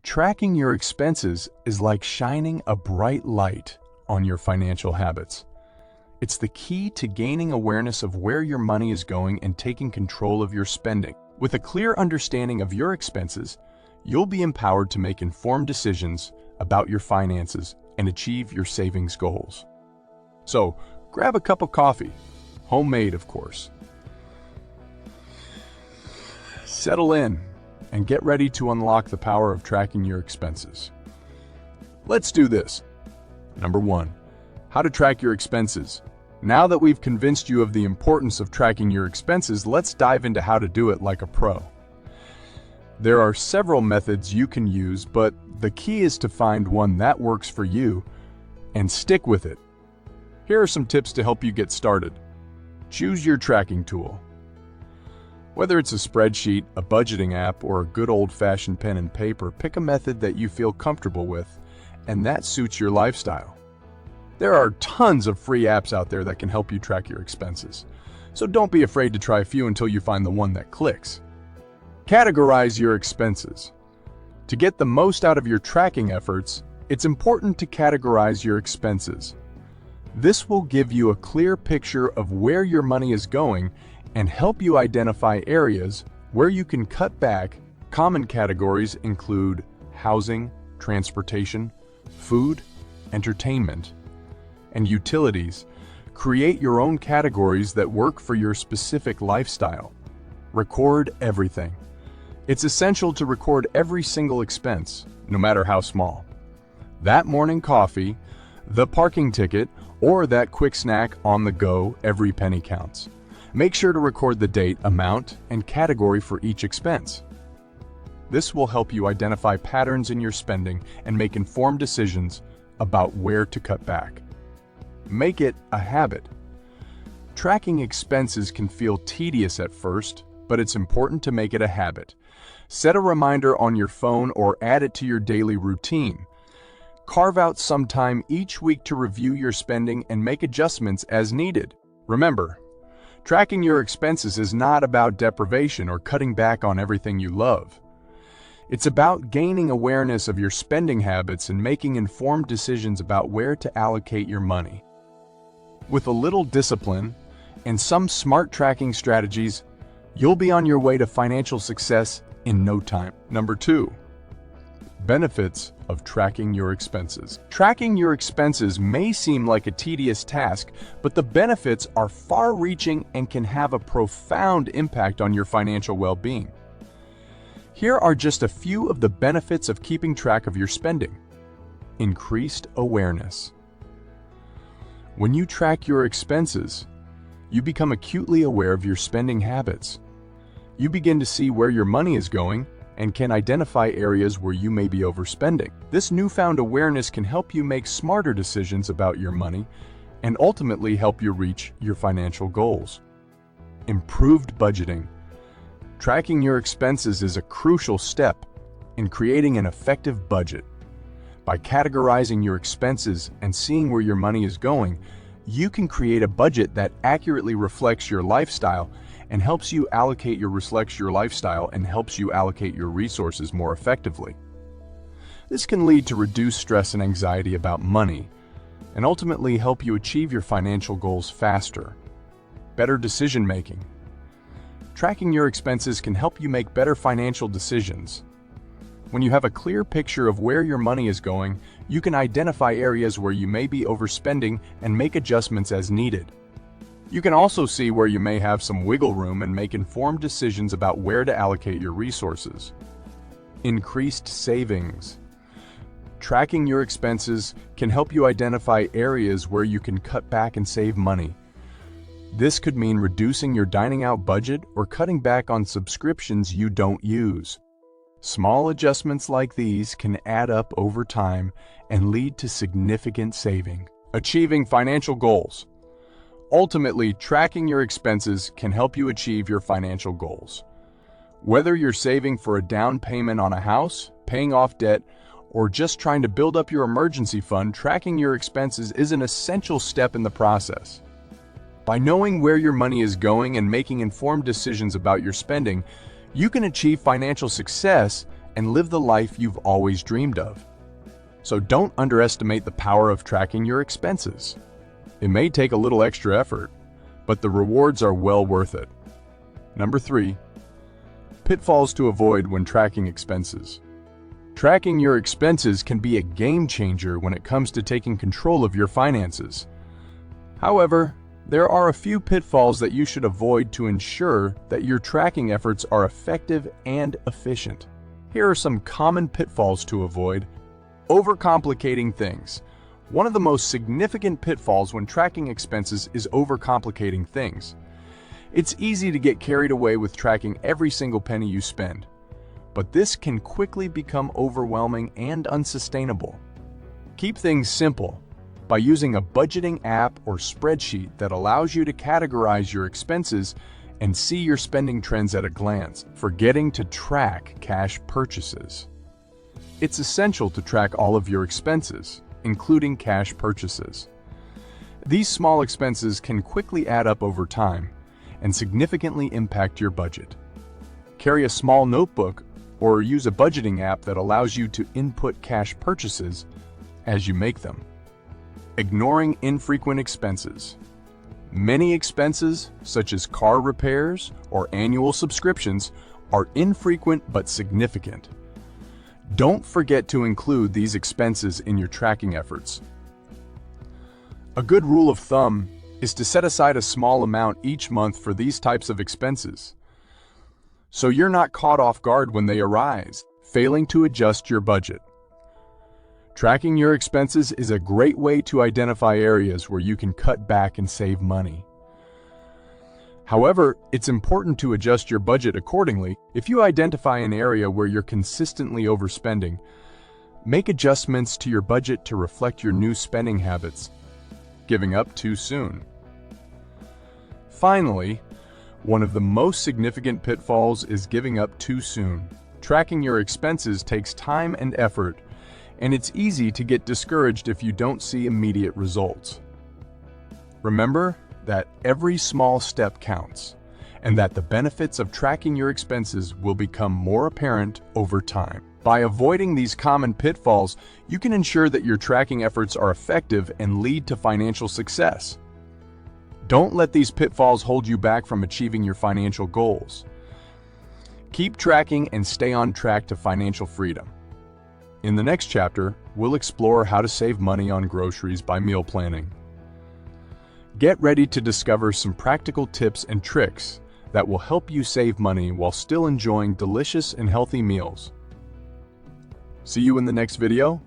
Tracking your expenses is like shining a bright light on your financial habits. It's the key to gaining awareness of where your money is going and taking control of your spending. With a clear understanding of your expenses, you'll be empowered to make informed decisions about your finances and achieve your savings goals. So, grab a cup of coffee, homemade of course. Settle in and get ready to unlock the power of tracking your expenses. Let's do this. Number 1, how to track your expenses. Now that we've convinced you of the importance of tracking your expenses, let's dive into how to do it like a pro. There are several methods you can use, but the key is to find one that works for you and stick with it. Here are some tips to help you get started. Choose your tracking tool. Whether it's a spreadsheet, a budgeting app, or a good old-fashioned pen and paper, pick a method that you feel comfortable with and that suits your lifestyle. There are tons of free apps out there that can help you track your expenses, so don't be afraid to try a few until you find the one that clicks. Categorize your expenses. To get the most out of your tracking efforts, it's important to categorize your expenses. This will give you a clear picture of where your money is going and help you identify areas where you can cut back. Common categories include housing, transportation, food, entertainment, and utilities. Create your own categories that work for your specific lifestyle. Record everything. It's essential to record every single expense, no matter how small. That morning coffee, the parking ticket, or that quick snack on the go, every penny counts. Make sure to record the date, amount, and category for each expense. This will help you identify patterns in your spending and make informed decisions about where to cut back. Make it a habit. Tracking expenses can feel tedious at first, but it's important to make it a habit. Set a reminder on your phone or add it to your daily routine. Carve out some time each week to review your spending and make adjustments as needed. Remember, tracking your expenses is not about deprivation or cutting back on everything you love. It's about gaining awareness of your spending habits and making informed decisions about where to allocate your money. With a little discipline and some smart tracking strategies, you'll be on your way to financial success in no time. Number 2, benefits of tracking your expenses. Tracking your expenses may seem like a tedious task, but the benefits are far-reaching and can have a profound impact on your financial well-being. Here are just a few of the benefits of keeping track of your spending. Increased awareness. When you track your expenses, you become acutely aware of your spending habits. You begin to see where your money is going and can identify areas where you may be overspending. This newfound awareness can help you make smarter decisions about your money and ultimately help you reach your financial goals. Improved budgeting. Tracking your expenses is a crucial step in creating an effective budget. By categorizing your expenses and seeing where your money is going, you can create a budget that accurately reflects your lifestyle and helps you allocate your resources more effectively. This can lead to reduced stress and anxiety about money and ultimately help you achieve your financial goals faster. Better decision making. Tracking your expenses can help you make better financial decisions. When you have a clear picture of where your money is going, you can identify areas where you may be overspending and make adjustments as needed. You can also see where you may have some wiggle room and make informed decisions about where to allocate your resources. Increased savings. Tracking your expenses can help you identify areas where you can cut back and save money. This could mean reducing your dining out budget or cutting back on subscriptions you don't use. Small adjustments like these can add up over time and lead to significant saving. Achieving financial goals. Ultimately, tracking your expenses can help you achieve your financial goals. Whether you're saving for a down payment on a house, paying off debt, or just trying to build up your emergency fund, tracking your expenses is an essential step in the process. By knowing where your money is going and making informed decisions about your spending, you can achieve financial success and live the life you've always dreamed of. So don't underestimate the power of tracking your expenses. It may take a little extra effort, but the rewards are well worth it. Number 3. Pitfalls to avoid when tracking expenses. Tracking your expenses can be a game changer when it comes to taking control of your finances. However, there are a few pitfalls that you should avoid to ensure that your tracking efforts are effective and efficient. Here are some common pitfalls to avoid. Overcomplicating things. One of the most significant pitfalls when tracking expenses is overcomplicating things. It's easy to get carried away with tracking every single penny you spend, but this can quickly become overwhelming and unsustainable. Keep things simple by using a budgeting app or spreadsheet that allows you to categorize your expenses and see your spending trends at a glance, forgetting to track cash purchases. It's essential to track all of your expenses, including cash purchases. These small expenses can quickly add up over time and significantly impact your budget. Carry a small notebook or use a budgeting app that allows you to input cash purchases as you make them. Ignoring infrequent expenses. Many expenses, such as car repairs or annual subscriptions, are infrequent but significant. Don't forget to include these expenses in your tracking efforts. A good rule of thumb is to set aside a small amount each month for these types of expenses, so you're not caught off guard when they arise, failing to adjust your budget. Tracking your expenses is a great way to identify areas where you can cut back and save money. However, it's important to adjust your budget accordingly. If you identify an area where you're consistently overspending, make adjustments to your budget to reflect your new spending habits. Giving up too soon. Finally, one of the most significant pitfalls is giving up too soon. Tracking your expenses takes time and effort, and it's easy to get discouraged if you don't see immediate results. Remember that every small step counts, and that the benefits of tracking your expenses will become more apparent over time. By avoiding these common pitfalls, you can ensure that your tracking efforts are effective and lead to financial success. Don't let these pitfalls hold you back from achieving your financial goals. Keep tracking and stay on track to financial freedom. In the next chapter, we'll explore how to save money on groceries by meal planning. Get ready to discover some practical tips and tricks that will help you save money while still enjoying delicious and healthy meals. See you in the next video.